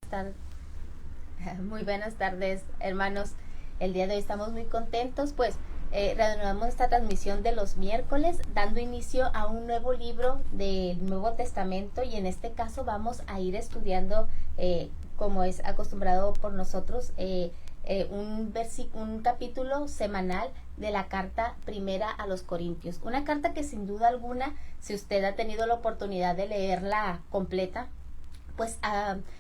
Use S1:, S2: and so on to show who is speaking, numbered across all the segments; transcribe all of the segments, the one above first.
S1: Tar- Muy buenas tardes, hermanos. El día de hoy estamos muy contentos, pues reanudamos esta transmisión de los miércoles, dando inicio a un nuevo libro del Nuevo Testamento y en este caso vamos a ir estudiando, como es acostumbrado por nosotros, un capítulo semanal de la carta primera a los Corintios. Una carta que sin duda alguna, si usted ha tenido la oportunidad de leerla completa, pues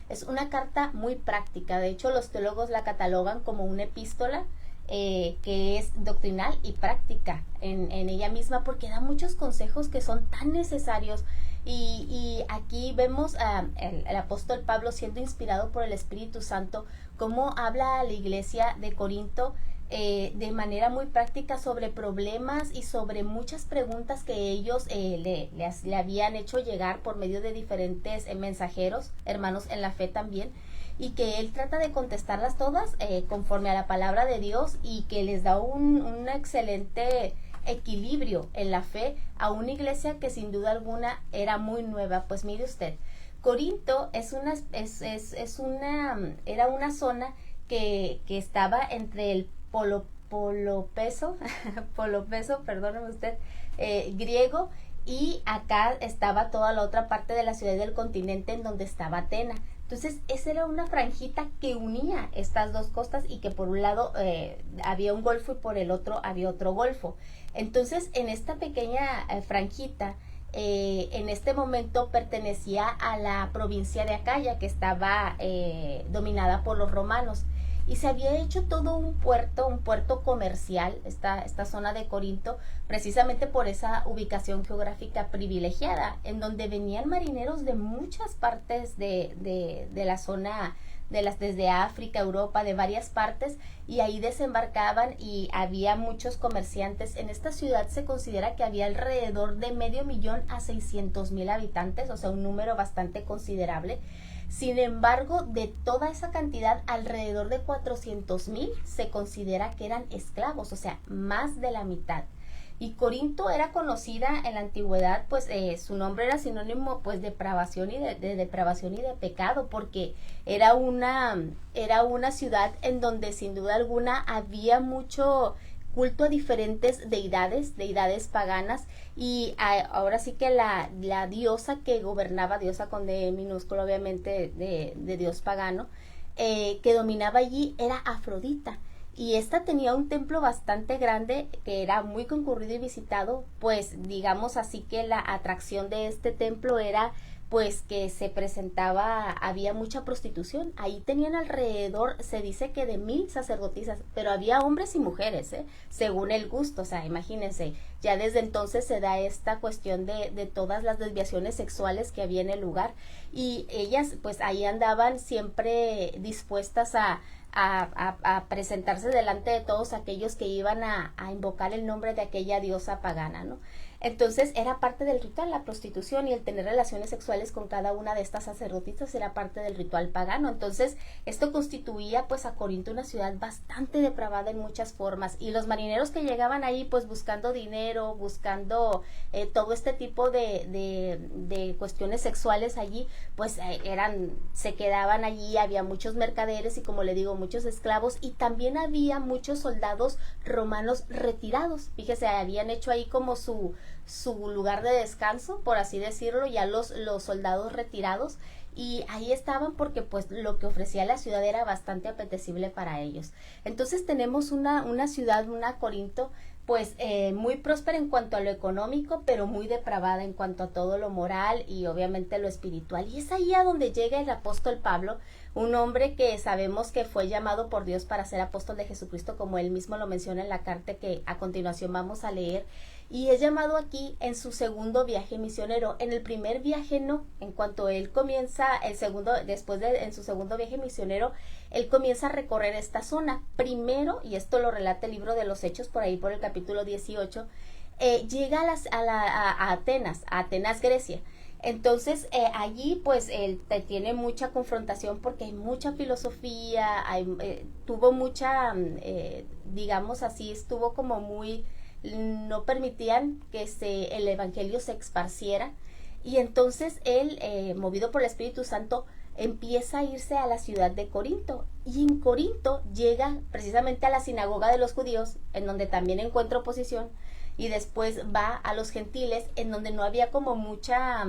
S1: es una carta muy práctica. De hecho, los teólogos la catalogan como una epístola que es doctrinal y práctica en ella misma, porque da muchos consejos que son tan necesarios. Y aquí vemos el apóstol Pablo siendo inspirado por el Espíritu Santo, cómo habla a la iglesia de Corinto de manera muy práctica sobre problemas y sobre muchas preguntas que ellos le habían hecho llegar por medio de diferentes mensajeros, hermanos en la fe también, y que él trata de contestarlas todas conforme a la palabra de Dios y que les da un excelente equilibrio en la fe a una iglesia que sin duda alguna era muy nueva. Pues mire usted, Corinto era una zona que estaba entre el polopeso, polopeso, perdóneme usted, griego, y acá estaba toda la otra parte de la ciudad del continente en donde estaba Atena. Entonces, esa era una franjita que unía estas dos costas y que por un lado había un golfo y por el otro había otro golfo. Entonces, en esta pequeña franjita, en este momento pertenecía a la provincia de Acaya, que estaba dominada por los romanos y se había hecho todo un puerto comercial, esta zona de Corinto, precisamente por esa ubicación geográfica privilegiada, en donde venían marineros de muchas partes de la zona, desde África, Europa, de varias partes, y ahí desembarcaban y había muchos comerciantes. En esta ciudad se considera que había alrededor de 500,000 a 600,000 habitantes, o sea, un número bastante considerable. Sin embargo, de toda esa cantidad, alrededor de 400,000 se considera que eran esclavos, o sea, más de la mitad. Y Corinto era conocida en la antigüedad, pues su nombre era sinónimo pues depravación y de depravación y de pecado, porque era una ciudad en donde sin duda alguna había mucho culto a diferentes deidades paganas, y ahora sí que la diosa que gobernaba, diosa con D minúsculo obviamente, de dios pagano, que dominaba allí era Afrodita. Y esta tenía un templo bastante grande que era muy concurrido y visitado, pues digamos así que la atracción de este templo era pues que se presentaba, había mucha prostitución. Ahí tenían alrededor, se dice que de 1,000 sacerdotisas, pero había hombres y mujeres, según el gusto. O sea, imagínense, ya desde entonces se da esta cuestión de todas las desviaciones sexuales que había en el lugar, y ellas pues ahí andaban siempre dispuestas a presentarse delante de todos aquellos que iban a invocar el nombre de aquella diosa pagana, ¿no? Entonces era parte del ritual, la prostitución y el tener relaciones sexuales con cada una de estas sacerdotisas era parte del ritual pagano. Entonces esto constituía pues a Corinto una ciudad bastante depravada en muchas formas, y los marineros que llegaban ahí pues buscando dinero, buscando todo este tipo de cuestiones sexuales allí, pues se quedaban allí. Había muchos mercaderes y, como le digo, muchos esclavos, y también había muchos soldados romanos retirados. Fíjese, habían hecho ahí como su lugar de descanso, por así decirlo, ya los soldados retirados, y ahí estaban porque pues lo que ofrecía la ciudad era bastante apetecible para ellos. Entonces tenemos una ciudad, una Corinto, pues muy próspera en cuanto a lo económico, pero muy depravada en cuanto a todo lo moral y obviamente lo espiritual. Y es ahí a donde llega el apóstol Pablo, un hombre que sabemos que fue llamado por Dios para ser apóstol de Jesucristo, como él mismo lo menciona en la carta que a continuación vamos a leer. Y es llamado aquí en su segundo viaje misionero. En el primer viaje no, en cuanto él comienza el segundo, en su segundo viaje misionero, él comienza a recorrer esta zona. Primero, y esto lo relata el libro de los Hechos, por ahí por el capítulo 18, llega a Atenas, Grecia. Entonces allí pues él tiene mucha confrontación porque hay mucha filosofía, tuvo mucha, digamos así, estuvo como muy, no permitían que el evangelio se esparciera, y entonces él, movido por el Espíritu Santo, empieza a irse a la ciudad de Corinto. Y en Corinto llega precisamente a la sinagoga de los judíos, en donde también encuentra oposición, y después va a los gentiles, en donde no había como mucha,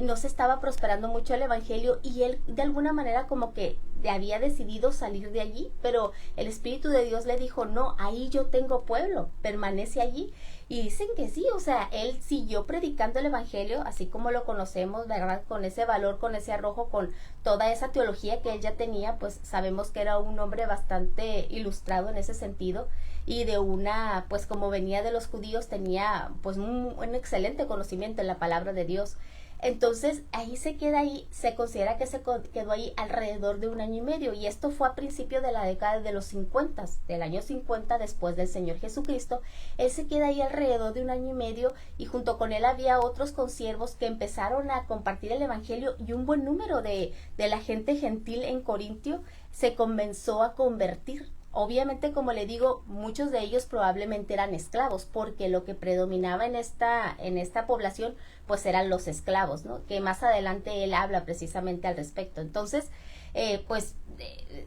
S1: no se estaba prosperando mucho el evangelio, y él de alguna manera como que había decidido salir de allí, pero el Espíritu de Dios le dijo, no, ahí yo tengo pueblo, permanece allí. Y dicen que sí, o sea, él siguió predicando el evangelio, así como lo conocemos, ¿verdad? Con ese valor, con ese arrojo, con toda esa teología que él ya tenía, pues sabemos que era un hombre bastante ilustrado en ese sentido, y de una, pues como venía de los judíos, tenía pues un excelente conocimiento en la palabra de Dios. Entonces ahí se queda ahí, se considera que se quedó ahí alrededor de 1 año y medio, y esto fue a principio de la década de los 50, del año 50 después del Señor Jesucristo. Él se queda ahí alrededor de 1 año y medio, y junto con él había otros consiervos que empezaron a compartir el evangelio, y un buen número de la gente gentil en Corintio se comenzó a convertir. Obviamente, como le digo, muchos de ellos probablemente eran esclavos, porque lo que predominaba en esta población pues eran los esclavos, ¿no? Que más adelante él habla precisamente al respecto. Entonces,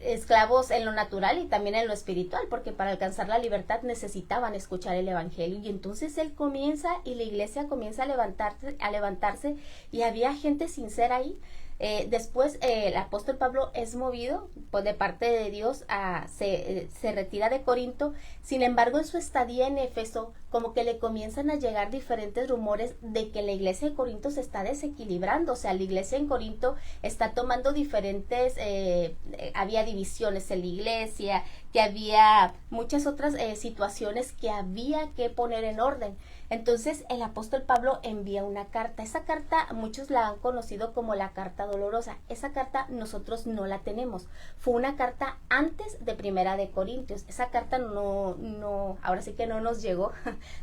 S1: esclavos en lo natural y también en lo espiritual, porque para alcanzar la libertad necesitaban escuchar el evangelio. Y entonces él comienza, y la iglesia comienza a levantarse, y había gente sincera ahí. Después el apóstol Pablo es movido pues de parte de Dios, se retira de Corinto. Sin embargo, en su estadía en Éfeso, como que le comienzan a llegar diferentes rumores de que la iglesia de Corinto se está desequilibrando. O sea, la iglesia en Corinto está tomando diferentes, había divisiones en la iglesia, que había muchas otras situaciones que había que poner en orden. Entonces el apóstol Pablo envía una carta. Esa carta muchos la han conocido como la carta dolorosa. Esa carta nosotros no la tenemos. Fue una carta antes de Primera de Corintios. Esa carta ahora sí que no nos llegó.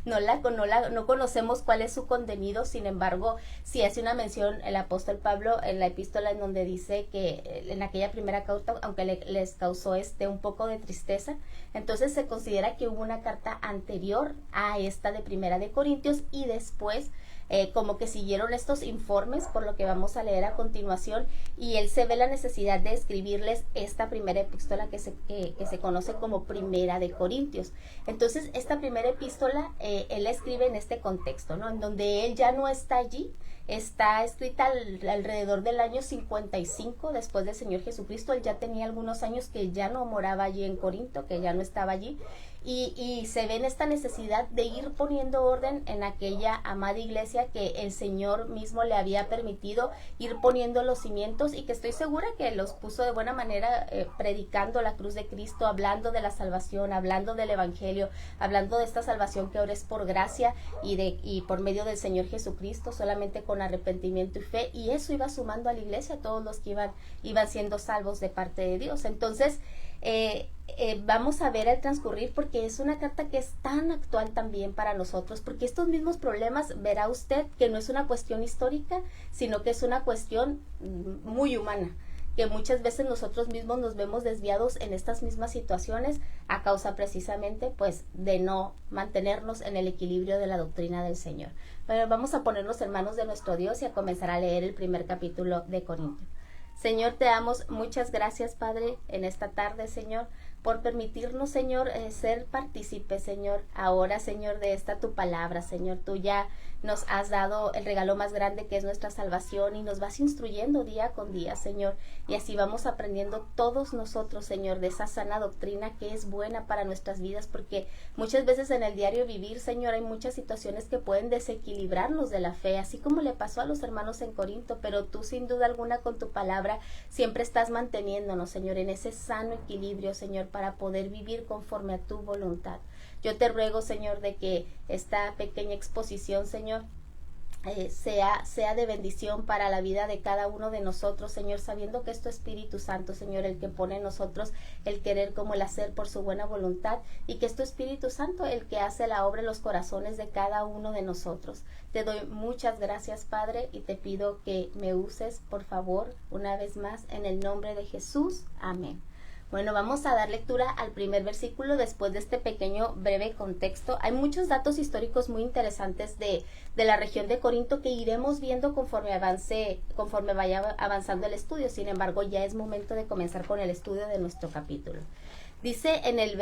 S1: No conocemos cuál es su contenido. Sin embargo, sí hace una mención el apóstol Pablo en la epístola, en donde dice que en aquella primera carta, aunque les causó un poco de tristeza, entonces se considera que hubo una carta anterior a esta de Primera de Corintios, y después como que siguieron estos informes, por lo que vamos a leer a continuación, y él se ve la necesidad de escribirles esta primera epístola que se conoce como Primera de Corintios. Entonces esta primera epístola él escribe en este contexto, ¿no? En donde él ya no está allí. Está escrita alrededor del año 55 después del Señor Jesucristo. Él ya tenía algunos años que ya no moraba allí en Corinto, que ya no estaba allí, y se ve en esta necesidad de ir poniendo orden en aquella amada iglesia que el Señor mismo le había permitido ir poniendo los cimientos, y que estoy segura que los puso de buena manera, predicando la cruz de Cristo, hablando de la salvación, hablando del evangelio, hablando de esta salvación que ahora es por gracia y por medio del Señor Jesucristo, solamente con arrepentimiento y fe, y eso iba sumando a la iglesia todos los que iban siendo salvos de parte de Dios. Entonces vamos a ver al transcurrir, porque es una carta que es tan actual también para nosotros, porque estos mismos problemas, verá usted que no es una cuestión histórica, sino que es una cuestión muy humana, que muchas veces nosotros mismos nos vemos desviados en estas mismas situaciones a causa precisamente pues de no mantenernos en el equilibrio de la doctrina del Señor. Pero vamos a ponernos en manos de nuestro Dios y a comenzar a leer el primer capítulo de Corintios. Señor, te damos muchas gracias, Padre, en esta tarde, Señor, por permitirnos, Señor, ser partícipes, Señor, ahora, Señor, de esta tu palabra, Señor. Tú ya nos has dado el regalo más grande, que es nuestra salvación, y nos vas instruyendo día con día, Señor, y así vamos aprendiendo todos nosotros, Señor, de esa sana doctrina que es buena para nuestras vidas, porque muchas veces en el diario vivir, Señor, hay muchas situaciones que pueden desequilibrarnos de la fe, así como le pasó a los hermanos en Corinto, pero tú sin duda alguna con tu palabra siempre estás manteniéndonos, Señor, en ese sano equilibrio, Señor, para poder vivir conforme a tu voluntad. Yo te ruego, Señor, de que esta pequeña exposición, Señor, sea de bendición para la vida de cada uno de nosotros, Señor, sabiendo que es tu Espíritu Santo, Señor, el que pone en nosotros el querer como el hacer por su buena voluntad, y que es tu Espíritu Santo el que hace la obra en los corazones de cada uno de nosotros. Te doy muchas gracias, Padre, y te pido que me uses, por favor, una vez más, en el nombre de Jesús. Amén. Bueno, vamos a dar lectura al primer versículo después de este pequeño breve contexto. Hay muchos datos históricos muy interesantes de la región de Corinto que iremos viendo conforme vaya avanzando el estudio. Sin embargo, ya es momento de comenzar con el estudio de nuestro capítulo. Dice en el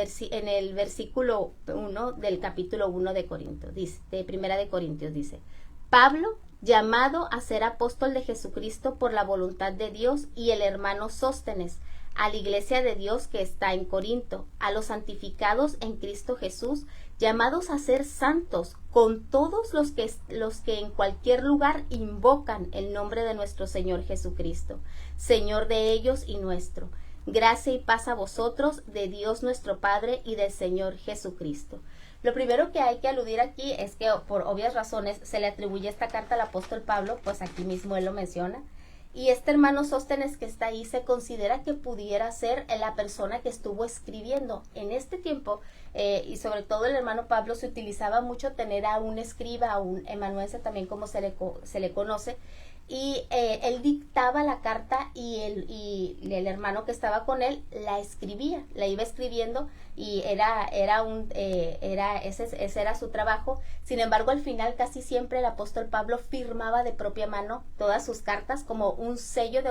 S1: versículo 1 del capítulo 1 de Corinto, de Primera de Corintios, dice: Pablo, llamado a ser apóstol de Jesucristo por la voluntad de Dios, y el hermano Sóstenes, a la iglesia de Dios que está en Corinto, a los santificados en Cristo Jesús, llamados a ser santos, con todos los que en cualquier lugar invocan el nombre de nuestro Señor Jesucristo, Señor de ellos y nuestro. Gracia y paz a vosotros, de Dios nuestro Padre y del Señor Jesucristo. Lo primero que hay que aludir aquí es que, por obvias razones, se le atribuye esta carta al apóstol Pablo, pues aquí mismo él lo menciona. Y este hermano Sóstenes que está ahí se considera que pudiera ser la persona que estuvo escribiendo. En este tiempo, y sobre todo el hermano Pablo, se utilizaba mucho tener a un escriba, a un amanuense también como se le conoce, y él dictaba la carta y el hermano que estaba con él la escribía, la iba escribiendo, y ese era su trabajo. Sin embargo, al final casi siempre el apóstol Pablo firmaba de propia mano todas sus cartas como un sello de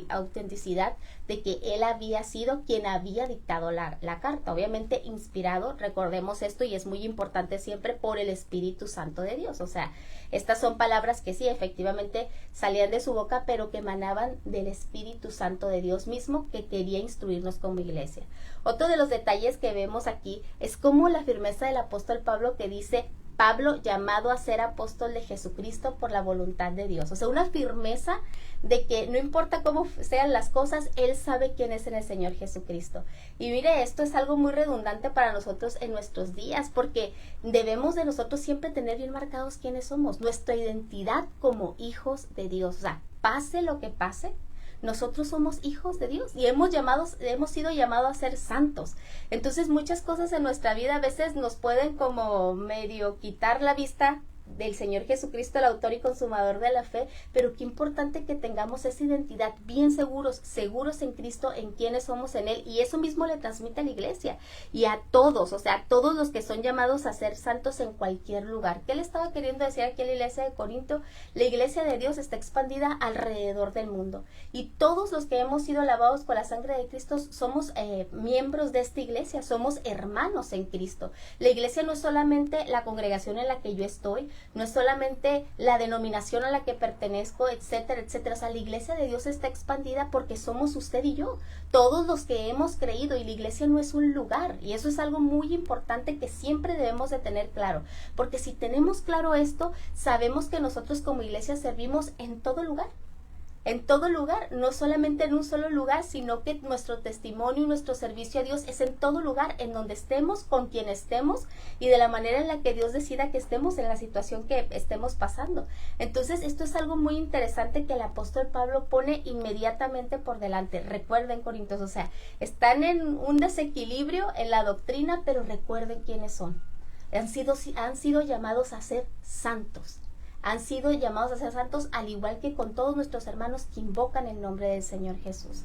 S1: autenticidad de que él había sido quien había dictado la carta, obviamente inspirado, recordemos esto, y es muy importante siempre, por el Espíritu Santo de Dios. O sea, estas son palabras que sí, efectivamente salían de su boca, pero que emanaban del Espíritu Santo de Dios mismo, que quería instruirnos como iglesia. Otro de los detalles que vemos aquí es como la firmeza del apóstol Pablo, que dice: Pablo, llamado a ser apóstol de Jesucristo por la voluntad de Dios. O sea, una firmeza de que no importa cómo sean las cosas, él sabe quién es en el Señor Jesucristo. Y mire, esto es algo muy redundante para nosotros en nuestros días, porque debemos de nosotros siempre tener bien marcados quiénes somos, nuestra identidad como hijos de Dios. O sea, pase lo que pase, nosotros somos hijos de Dios y hemos sido llamados a ser santos. Entonces, muchas cosas en nuestra vida a veces nos pueden como medio quitar la vista del Señor Jesucristo, el autor y consumador de la fe, pero qué importante que tengamos esa identidad bien seguros en Cristo, en quienes somos en Él, y eso mismo le transmite a la iglesia y a todos, o sea, a todos los que son llamados a ser santos en cualquier lugar. ¿Qué le estaba queriendo decir aquí a la iglesia de Corinto? La iglesia de Dios está expandida alrededor del mundo, y todos los que hemos sido lavados con la sangre de Cristo somos miembros de esta iglesia, somos hermanos en Cristo. La iglesia no es solamente la congregación en la que yo estoy, no es solamente la denominación a la que pertenezco, etcétera, etcétera. O sea, la iglesia de Dios está expandida porque somos usted y yo, todos los que hemos creído, y la iglesia no es un lugar, y eso es algo muy importante que siempre debemos de tener claro, porque si tenemos claro esto, sabemos que nosotros como iglesia servimos en todo lugar, no solamente en un solo lugar, sino que nuestro testimonio y nuestro servicio a Dios es en todo lugar, en donde estemos, con quien estemos, y de la manera en la que Dios decida que estemos, en la situación que estemos pasando. Entonces, esto es algo muy interesante que el apóstol Pablo pone inmediatamente por delante. Recuerden, Corintios, o sea, están en un desequilibrio en la doctrina, pero recuerden quiénes son. Han sido llamados a ser santos. Han sido llamados a ser santos, al igual que con todos nuestros hermanos que invocan el nombre del Señor Jesús.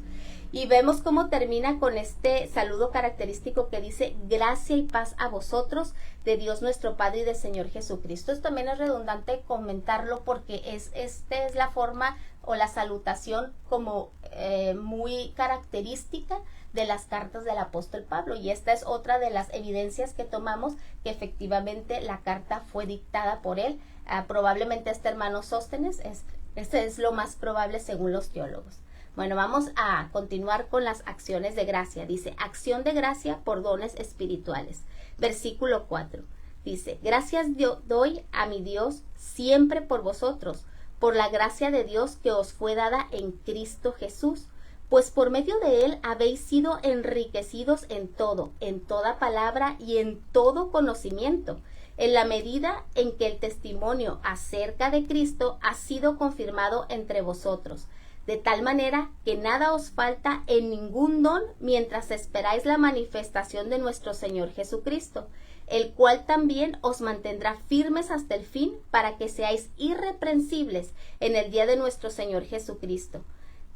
S1: Y vemos cómo termina con este saludo característico que dice: gracia y paz a vosotros, de Dios nuestro Padre y del Señor Jesucristo. Esto también es redundante comentarlo, porque esta es la forma o la salutación como muy característica de las cartas del apóstol Pablo, y esta es otra de las evidencias que tomamos que efectivamente la carta fue dictada por él. Probablemente este hermano Sóstenes, este es lo más probable según los teólogos. Bueno, vamos a continuar con las acciones de gracia. Dice: acción de gracia por dones espirituales. Versículo 4. Dice: gracias doy a mi Dios siempre por vosotros, por la gracia de Dios que os fue dada en Cristo Jesús, pues por medio de él habéis sido enriquecidos en todo, en toda palabra y en todo conocimiento, en la medida en que el testimonio acerca de Cristo ha sido confirmado entre vosotros, de tal manera que nada os falta en ningún don mientras esperáis la manifestación de nuestro Señor Jesucristo, el cual también os mantendrá firmes hasta el fin, para que seáis irreprensibles en el día de nuestro Señor Jesucristo.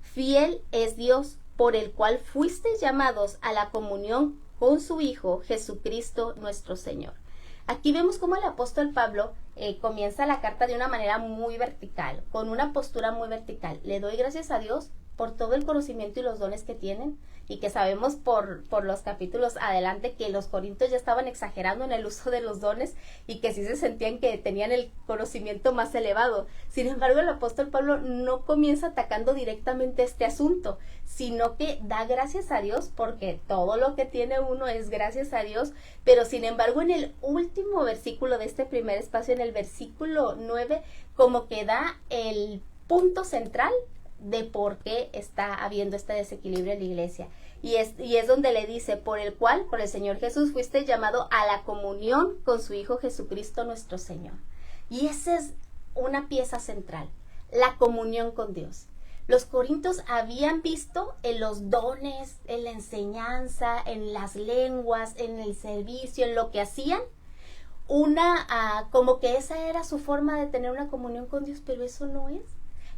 S1: Fiel es Dios, por el cual fuisteis llamados a la comunión con su Hijo, Jesucristo nuestro Señor. Aquí vemos cómo el apóstol Pablo comienza la carta de una manera muy vertical, con una postura muy vertical. Le doy gracias a Dios por todo el conocimiento y los dones que tienen, y que sabemos por los capítulos adelante que los corintios ya estaban exagerando en el uso de los dones y que sí se sentían que tenían el conocimiento más elevado. Sin embargo, el apóstol Pablo no comienza atacando directamente este asunto, sino que da gracias a Dios, porque todo lo que tiene uno es gracias a Dios, pero sin embargo en el último versículo de este primer espacio, en el versículo 9, como que da el punto central de por qué está habiendo este desequilibrio en la iglesia. Y es donde le dice, por el cual, por el Señor Jesús, fuiste llamado a la comunión con su Hijo Jesucristo nuestro Señor. Y esa es una pieza central, la comunión con Dios. Los corintios habían visto en los dones, en la enseñanza, en las lenguas, en el servicio, en lo que hacían, como que esa era su forma de tener una comunión con Dios, pero eso no es.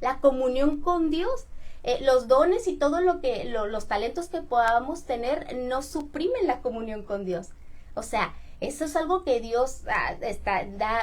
S1: La comunión con Dios, los dones y todo los talentos que podamos tener no suprimen la comunión con Dios. O sea, eso es algo que Dios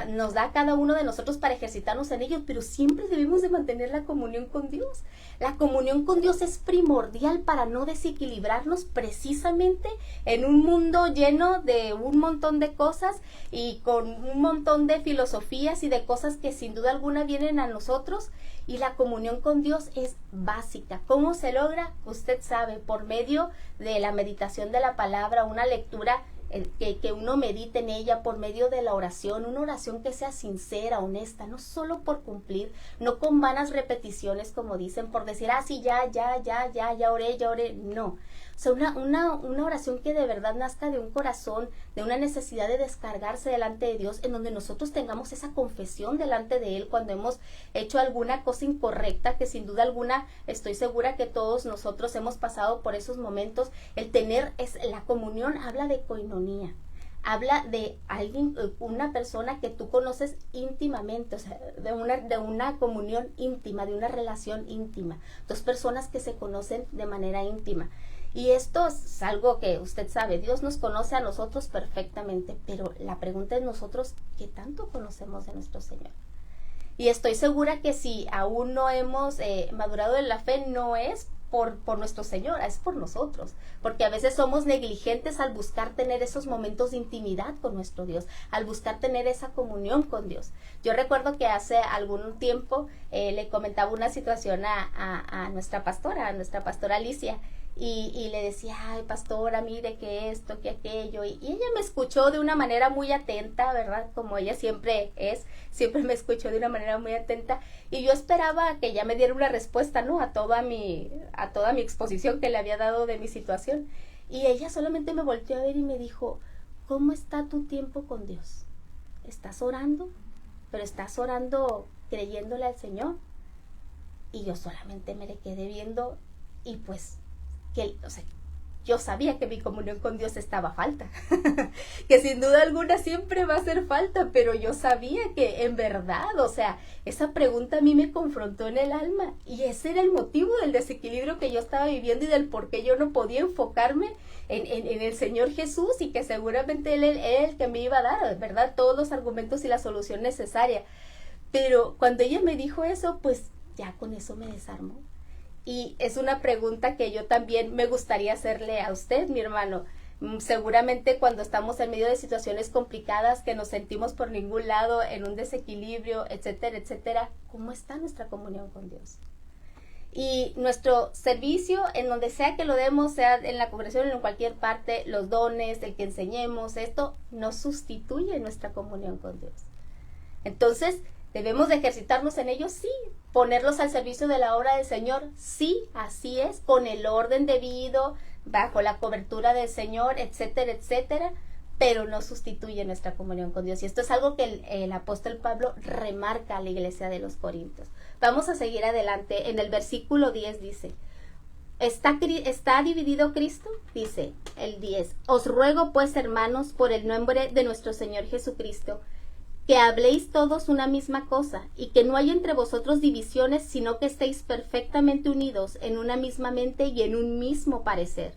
S1: nos da a cada uno de nosotros para ejercitarnos en ello, pero siempre debemos de mantener la comunión con Dios. La comunión con Dios es primordial para no desequilibrarnos precisamente en un mundo lleno de un montón de cosas y con un montón de filosofías y de cosas que sin duda alguna vienen a nosotros. Y la comunión con Dios es básica. ¿Cómo se logra? Usted sabe, por medio de la meditación de la palabra, una lectura que uno medite en ella, por medio de la oración, una oración que sea sincera, honesta, no solo por cumplir, no con vanas repeticiones como dicen, por decir, sí, ya oré, no. O sea, una oración que de verdad nazca de un corazón, de una necesidad de descargarse delante de Dios, en donde nosotros tengamos esa confesión delante de Él cuando hemos hecho alguna cosa incorrecta, que sin duda alguna estoy segura que todos nosotros hemos pasado por esos momentos. La comunión habla de coinonía, habla de alguien, una persona que tú conoces íntimamente, o sea, de una comunión íntima, de una relación íntima, dos personas que se conocen de manera íntima. Y esto es algo que usted sabe, Dios nos conoce a nosotros perfectamente, pero la pregunta es nosotros, ¿qué tanto conocemos de nuestro Señor? Y estoy segura que si aún no hemos madurado en la fe, no es por nuestro Señor, es por nosotros, porque a veces somos negligentes al buscar tener esos momentos de intimidad con nuestro Dios, al buscar tener esa comunión con Dios. Yo recuerdo que hace algún tiempo le comentaba una situación a nuestra pastora Alicia, y le decía, ay pastora, mire que esto, que aquello, y ella me escuchó de una manera muy atenta, ¿verdad? Como ella siempre me escuchó de una manera muy atenta, y yo esperaba que ella me diera una respuesta, ¿no? A toda mi exposición que le había dado de mi situación, y ella solamente me volteó a ver y me dijo, ¿cómo está tu tiempo con Dios? ¿Estás orando? ¿Pero estás orando creyéndole al Señor? Y yo solamente me le quedé viendo, y pues yo sabía que mi comunión con Dios estaba a falta, que sin duda alguna siempre va a hacer falta, pero yo sabía que en verdad, o sea, esa pregunta a mí me confrontó en el alma, y ese era el motivo del desequilibrio que yo estaba viviendo y del por qué yo no podía enfocarme en el Señor Jesús, y que seguramente Él el que me iba a dar, ¿verdad?, todos los argumentos y la solución necesaria. Pero cuando ella me dijo eso, pues ya con eso me desarmó. Y es una pregunta que yo también me gustaría hacerle a usted, mi hermano. Seguramente cuando estamos en medio de situaciones complicadas, que nos sentimos por ningún lado, en un desequilibrio, etcétera, etcétera, ¿cómo está nuestra comunión con Dios? Y nuestro servicio, en donde sea que lo demos, sea en la congregación o en cualquier parte, los dones, el que enseñemos, esto no sustituye nuestra comunión con Dios. Entonces, ¿debemos de ejercitarnos en ellos? Sí. ¿Ponerlos al servicio de la obra del Señor? Sí, así es, con el orden debido, bajo la cobertura del Señor, etcétera, etcétera, pero no sustituye nuestra comunión con Dios. Y esto es algo que el apóstol Pablo remarca a la iglesia de los Corintios. Vamos a seguir adelante. En el versículo 10 dice, ¿está dividido Cristo? Dice el 10, os ruego pues, hermanos, por el nombre de nuestro Señor Jesucristo, que habléis todos una misma cosa, y que no haya entre vosotros divisiones, sino que estéis perfectamente unidos en una misma mente y en un mismo parecer.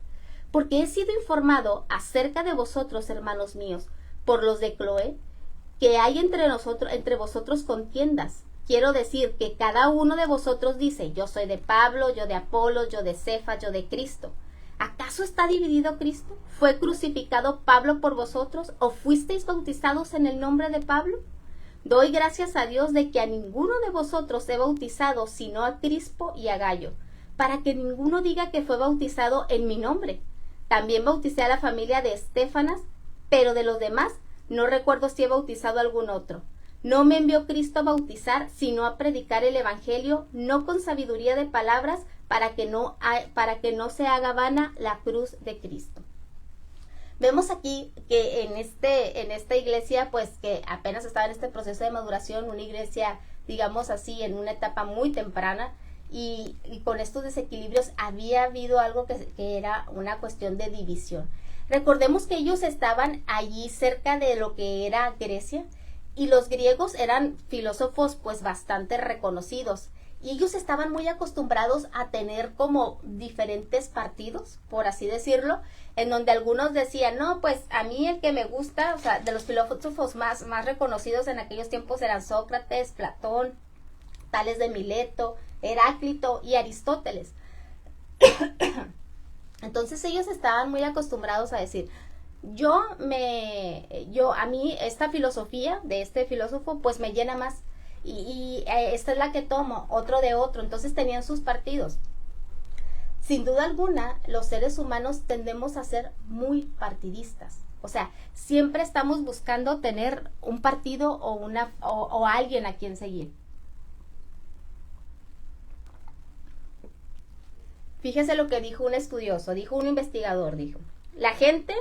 S1: Porque he sido informado acerca de vosotros, hermanos míos, por los de Cloé, que hay entre vosotros contiendas. Quiero decir que cada uno de vosotros dice, yo soy de Pablo, yo de Apolo, yo de Cefas, yo de Cristo. ¿Acaso está dividido Cristo? ¿Fue crucificado Pablo por vosotros? ¿O fuisteis bautizados en el nombre de Pablo? Doy gracias a Dios de que a ninguno de vosotros he bautizado, sino a Crispo y a Gayo, para que ninguno diga que fue bautizado en mi nombre. También bauticé a la familia de Estéfanas, pero de los demás no recuerdo si he bautizado a algún otro. No me envió Cristo a bautizar, sino a predicar el Evangelio, no con sabiduría de palabras, para que no se haga vana la cruz de Cristo. Vemos aquí que en esta iglesia, pues que apenas estaba en este proceso de maduración, una iglesia, digamos así, en una etapa muy temprana, y con estos desequilibrios había habido algo que era una cuestión de división. Recordemos que ellos estaban allí cerca de lo que era Grecia, y los griegos eran filósofos pues bastante reconocidos, y ellos estaban muy acostumbrados a tener como diferentes partidos, por así decirlo, en donde algunos decían, no, pues a mí el que me gusta, o sea, de los filósofos más reconocidos en aquellos tiempos eran Sócrates, Platón, Tales de Mileto, Heráclito y Aristóteles. Entonces ellos estaban muy acostumbrados a decir, a mí esta filosofía de este filósofo pues me llena más, y esta es la que tomo, otro de otro. Entonces tenían sus partidos. Sin duda alguna, los seres humanos tendemos a ser muy partidistas. O sea, siempre estamos buscando tener un partido o alguien a quien seguir. Fíjese lo que dijo un estudioso, dijo un investigador, dijo, la gente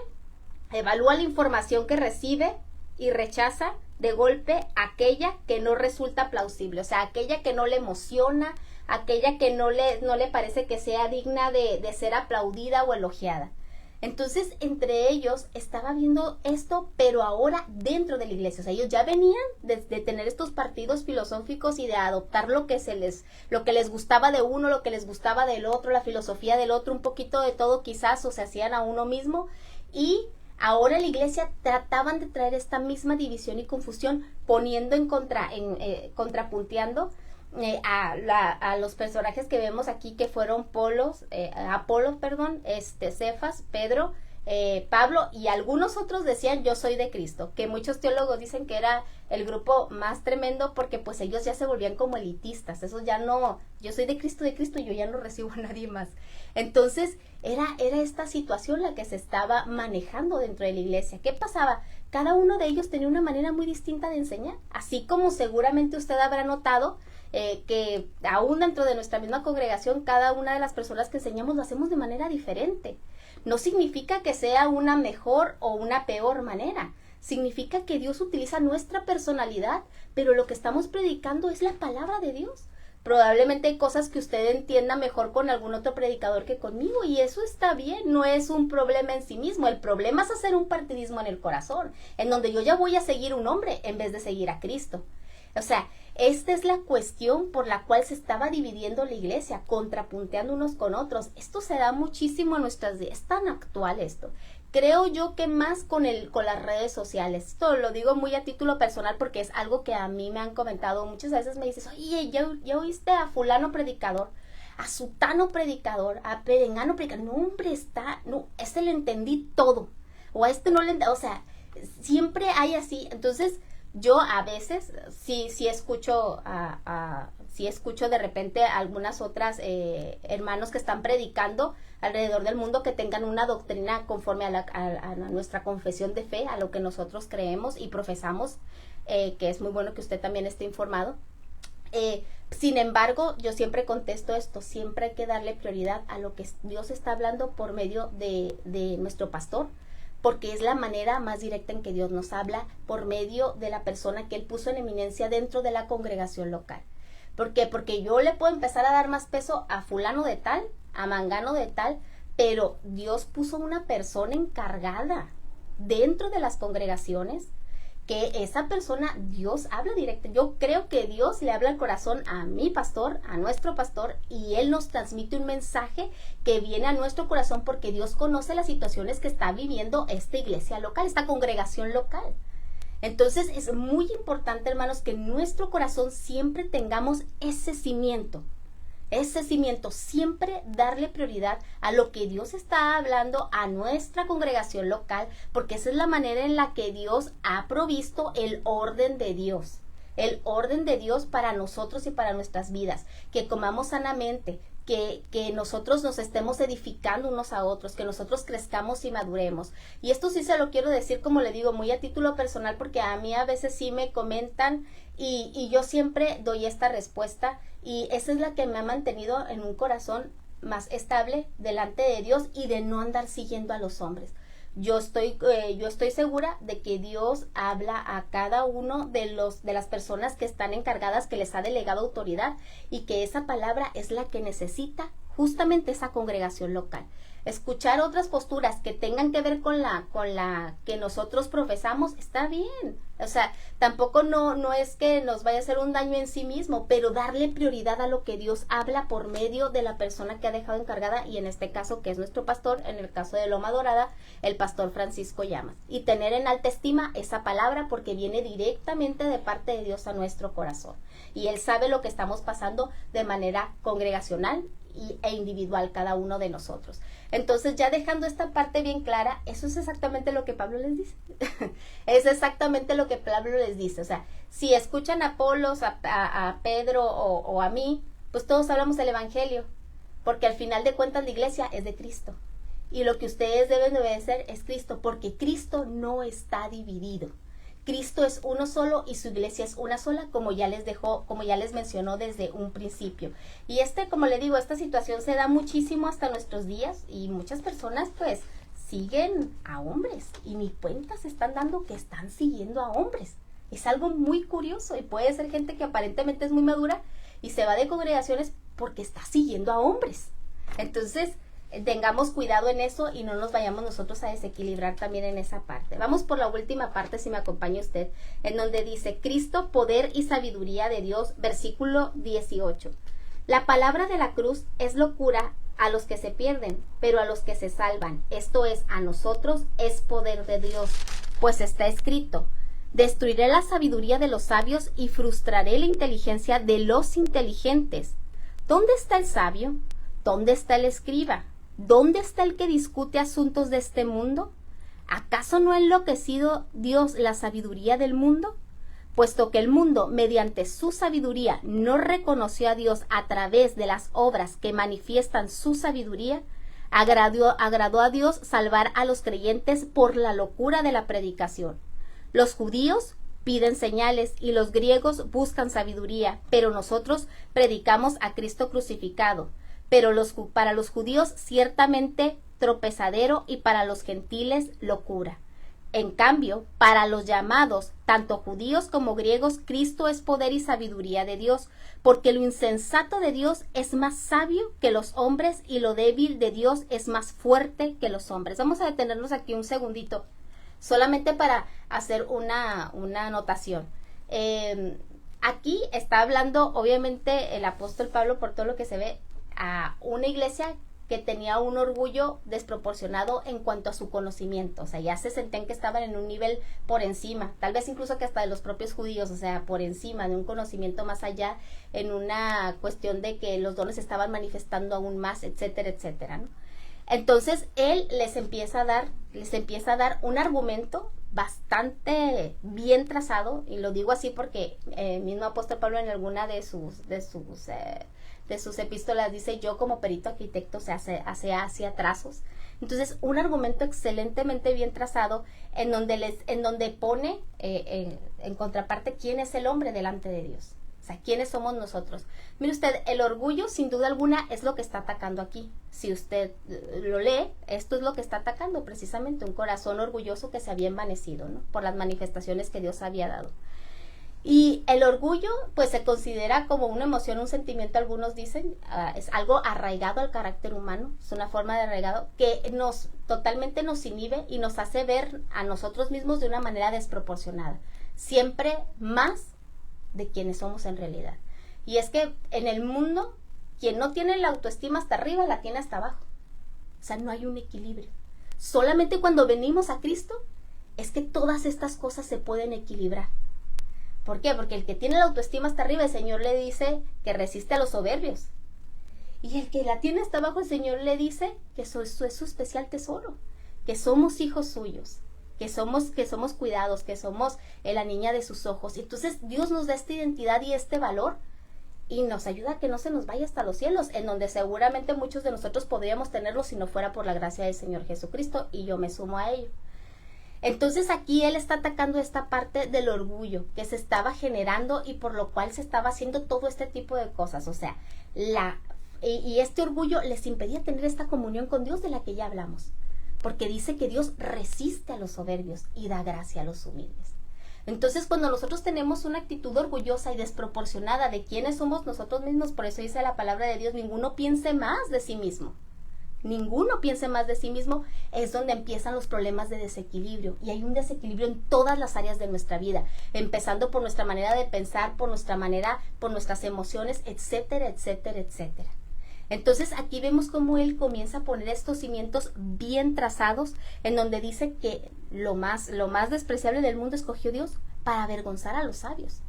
S1: evalúa la información que recibe y rechaza de golpe aquella que no resulta plausible, o sea, aquella que no le emociona, aquella que no le parece que sea digna de ser aplaudida o elogiada. Entonces, entre ellos estaba viendo esto, pero ahora dentro de la iglesia. O sea, ellos ya venían de tener estos partidos filosóficos y de adoptar lo que les gustaba de uno, lo que les gustaba del otro, la filosofía del otro, un poquito de todo quizás, o se hacían a uno mismo. Y ahora en la iglesia trataban de traer esta misma división y confusión, poniendo contrapunteando a los personajes que vemos aquí, que fueron Apolo, Cefas, Pedro, Pablo, y algunos otros decían yo soy de Cristo, que muchos teólogos dicen que era el grupo más tremendo, porque pues ellos ya se volvían como elitistas, esos ya no, yo soy de Cristo, y yo ya no recibo a nadie más. Entonces era esta situación la que se estaba manejando dentro de la iglesia. ¿Qué pasaba? Cada uno de ellos tenía una manera muy distinta de enseñar, así como seguramente usted habrá notado que aún dentro de nuestra misma congregación, cada una de las personas que enseñamos lo hacemos de manera diferente. No significa que sea una mejor o una peor manera. Significa que Dios utiliza nuestra personalidad, pero lo que estamos predicando es la palabra de Dios. Probablemente hay cosas que usted entienda mejor con algún otro predicador que conmigo, y eso está bien, no es un problema en sí mismo. El problema es hacer un partidismo en el corazón, en donde yo ya voy a seguir un hombre en vez de seguir a Cristo. O sea, esta es la cuestión por la cual se estaba dividiendo la iglesia, contrapunteando unos con otros. Esto se da muchísimo en nuestras vidas, es tan actual esto. Creo yo que más con las redes sociales. Esto lo digo muy a título personal porque es algo que a mí me han comentado muchas veces. Me dices, oye, ¿ya oíste a fulano predicador? A sutano predicador, a perengano predicador. No, hombre, este lo entendí todo. O a este no le entendí. O sea, siempre hay así. Entonces, yo a veces sí escucho de repente a algunas otras hermanos que están predicando alrededor del mundo, que tengan una doctrina conforme a nuestra confesión de fe, a lo que nosotros creemos y profesamos, que es muy bueno que usted también esté informado. Sin embargo, yo siempre contesto esto, siempre hay que darle prioridad a lo que Dios está hablando por medio de nuestro pastor, porque es la manera más directa en que Dios nos habla, por medio de la persona que Él puso en eminencia dentro de la congregación local. ¿Por qué? Porque yo le puedo empezar a dar más peso a fulano de tal, a mangano de tal, pero Dios puso una persona encargada dentro de las congregaciones que esa persona, Dios habla directo. Yo creo que Dios le habla al corazón a mi pastor, a nuestro pastor, y él nos transmite un mensaje que viene a nuestro corazón porque Dios conoce las situaciones que está viviendo esta iglesia local, esta congregación local. Entonces es muy importante, hermanos, que en nuestro corazón siempre tengamos ese cimiento, siempre darle prioridad a lo que Dios está hablando a nuestra congregación local, porque esa es la manera en la que Dios ha provisto el orden de Dios. El orden de Dios para nosotros y para nuestras vidas, que comamos sanamente, que nosotros nos estemos edificando unos a otros, que nosotros crezcamos y maduremos. Y esto sí se lo quiero decir, como le digo, muy a título personal, porque a mí a veces sí me comentan y yo siempre doy esta respuesta, y esa es la que me ha mantenido en un corazón más estable delante de Dios y de no andar siguiendo a los hombres. Yo estoy segura de que Dios habla a cada uno de las personas que están encargadas, que les ha delegado autoridad, y que esa palabra es la que necesita justamente esa congregación local. Escuchar otras posturas que tengan que ver con la que nosotros profesamos está bien. O sea, tampoco no es que nos vaya a hacer un daño en sí mismo, pero darle prioridad a lo que Dios habla por medio de la persona que ha dejado encargada, y en este caso que es nuestro pastor, en el caso de Loma Dorada, el pastor Francisco Llamas. Y tener en alta estima esa palabra porque viene directamente de parte de Dios a nuestro corazón. Y Él sabe lo que estamos pasando de manera congregacional e individual cada uno de nosotros. Entonces, ya dejando esta parte bien clara, eso es exactamente lo que Pablo les dice. Es exactamente lo que Pablo les dice. O sea, si escuchan a Apolos, a Pedro o a mí, pues todos hablamos del evangelio, porque al final de cuentas la iglesia es de Cristo. Y lo que ustedes deben de obedecer es Cristo, porque Cristo no está dividido. Cristo es uno solo y su iglesia es una sola, como ya les mencionó desde un principio. Y como le digo, esta situación se da muchísimo hasta nuestros días, y muchas personas pues siguen a hombres y ni cuenta se están dando que están siguiendo a hombres. Es algo muy curioso, y puede ser gente que aparentemente es muy madura y se va de congregaciones porque está siguiendo a hombres. Entonces, tengamos cuidado en eso y no nos vayamos nosotros a desequilibrar también en esa parte. Vamos por la última parte, si me acompaña usted, en donde dice: Cristo, poder y sabiduría de Dios, versículo 18. La palabra de la cruz es locura a los que se pierden, pero a los que se salvan, esto es, a nosotros, es poder de Dios, pues está escrito: destruiré la sabiduría de los sabios y frustraré la inteligencia de los inteligentes. ¿Dónde está el sabio? ¿Dónde está el escriba? ¿Dónde está el que discute asuntos de este mundo? ¿Acaso no ha enloquecido Dios la sabiduría del mundo? Puesto que el mundo, mediante su sabiduría, no reconoció a Dios a través de las obras que manifiestan su sabiduría, agradó a Dios salvar a los creyentes por la locura de la predicación. Los judíos piden señales y los griegos buscan sabiduría, pero nosotros predicamos a Cristo crucificado. Pero para los judíos ciertamente tropezadero, y para los gentiles locura. En cambio, para los llamados, tanto judíos como griegos, Cristo es poder y sabiduría de Dios, porque lo insensato de Dios es más sabio que los hombres, y lo débil de Dios es más fuerte que los hombres. Vamos a detenernos aquí un segundito, solamente para hacer una anotación. Aquí está hablando, obviamente, el apóstol Pablo, por todo lo que se ve, a una iglesia que tenía un orgullo desproporcionado en cuanto a su conocimiento. O sea, ya se sentían que estaban en un nivel por encima, tal vez incluso que hasta de los propios judíos, o sea, por encima de un conocimiento más allá, en una cuestión de que los dones estaban manifestando aún más, etcétera, etcétera, ¿no? Entonces él les empieza a dar un argumento bastante bien trazado, y lo digo así porque mismo apóstol Pablo en alguna de sus epístolas dice: yo como perito arquitecto hacía trazos. Entonces, un argumento excelentemente bien trazado, en donde pone en contraparte quién es el hombre delante de Dios. O sea, ¿quiénes somos nosotros? Mire usted, el orgullo, sin duda alguna, es lo que está atacando aquí. Si usted lo lee, esto es lo que está atacando precisamente, un corazón orgulloso que se había envanecido, ¿no?, por las manifestaciones que Dios había dado. Y el orgullo, pues se considera como una emoción, un sentimiento, algunos dicen, es algo arraigado al carácter humano, es una forma de arraigado que totalmente nos inhibe y nos hace ver a nosotros mismos de una manera desproporcionada, siempre más de quienes somos en realidad. Y es que en el mundo, quien no tiene la autoestima hasta arriba, la tiene hasta abajo. O sea, no hay un equilibrio. Solamente cuando venimos a Cristo es que todas estas cosas se pueden equilibrar. ¿Por qué? Porque el que tiene la autoestima hasta arriba, el Señor le dice que resiste a los soberbios. Y el que la tiene hasta abajo, el Señor le dice que eso es su especial tesoro, que somos hijos suyos, que somos cuidados, que somos la niña de sus ojos. Y entonces Dios nos da esta identidad y este valor y nos ayuda a que no se nos vaya hasta los cielos, en donde seguramente muchos de nosotros podríamos tenerlo si no fuera por la gracia del Señor Jesucristo, y yo me sumo a ello. Entonces aquí él está atacando esta parte del orgullo que se estaba generando y por lo cual se estaba haciendo todo este tipo de cosas. O sea, y este orgullo les impedía tener esta comunión con Dios de la que ya hablamos. Porque dice que Dios resiste a los soberbios y da gracia a los humildes. Entonces cuando nosotros tenemos una actitud orgullosa y desproporcionada de quiénes somos nosotros mismos, por eso dice la palabra de Dios, ninguno piense más de sí mismo. Ninguno piense más de sí mismo, es donde empiezan los problemas de desequilibrio. Y hay un desequilibrio en todas las áreas de nuestra vida, empezando por nuestra manera de pensar, por nuestras emociones, etcétera, etcétera, etcétera. Entonces aquí vemos cómo él comienza a poner estos cimientos bien trazados, en donde dice que lo más despreciable del mundo escogió Dios para avergonzar a los sabios.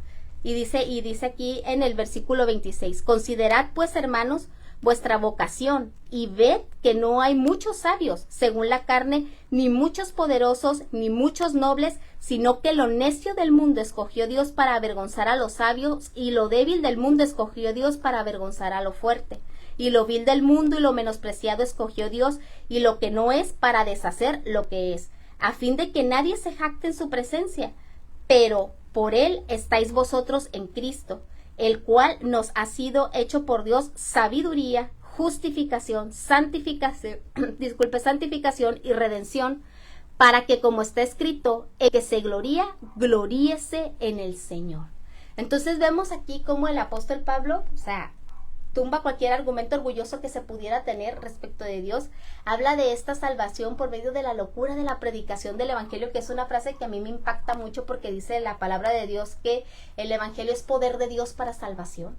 S1: Y dice aquí en el versículo 26, considerad pues, hermanos, vuestra vocación, y ved que no hay muchos sabios según la carne, ni muchos poderosos, ni muchos nobles, sino que lo necio del mundo escogió Dios para avergonzar a los sabios, y lo débil del mundo escogió Dios para avergonzar a lo fuerte. Y lo vil del mundo y lo menospreciado escogió Dios, y lo que no es, para deshacer lo que es, a fin de que nadie se jacte en su presencia. Pero por él estáis vosotros en Cristo, el cual nos ha sido hecho por Dios sabiduría, justificación, santificación y redención, para que, como está escrito, el que se gloría, gloríese en el Señor. Entonces vemos aquí cómo el apóstol Pablo, o sea, tumba cualquier argumento orgulloso que se pudiera tener respecto de Dios. Habla de esta salvación por medio de la locura de la predicación del evangelio, que es una frase que a mí me impacta mucho, porque dice la palabra de Dios que el evangelio es poder de Dios para salvación.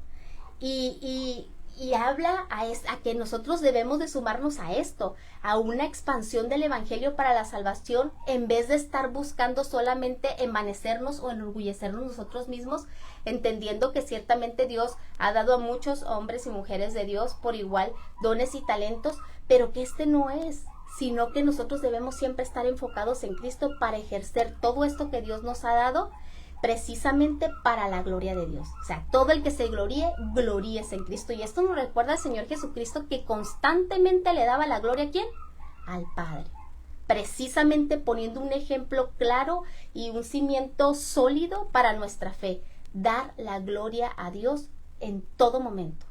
S1: Y habla a que nosotros debemos de sumarnos a esto, a una expansión del evangelio para la salvación, en vez de estar buscando solamente envanecernos o enorgullecernos nosotros mismos, entendiendo que ciertamente Dios ha dado a muchos hombres y mujeres de Dios por igual dones y talentos, pero que este no es, sino que nosotros debemos siempre estar enfocados en Cristo para ejercer todo esto que Dios nos ha dado, precisamente para la gloria de Dios. O sea, todo el que se gloríe, gloríese en Cristo. Y esto nos recuerda al Señor Jesucristo, que constantemente le daba la gloria ¿a quién? Al Padre. Precisamente poniendo un ejemplo claro y un cimiento sólido para nuestra fe. Dar la gloria a Dios en todo momento.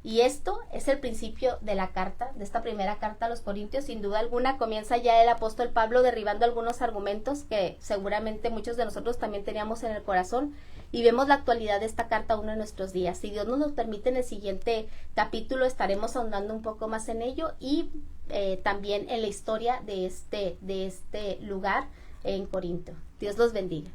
S1: Y esto es el principio de la carta, de esta primera carta a los Corintios. Sin duda alguna comienza ya el apóstol Pablo derribando algunos argumentos que seguramente muchos de nosotros también teníamos en el corazón, y vemos la actualidad de esta carta aún en nuestros días. Si Dios nos lo permite, en el siguiente capítulo estaremos ahondando un poco más en ello, y también en la historia de este lugar en Corinto. Dios los bendiga.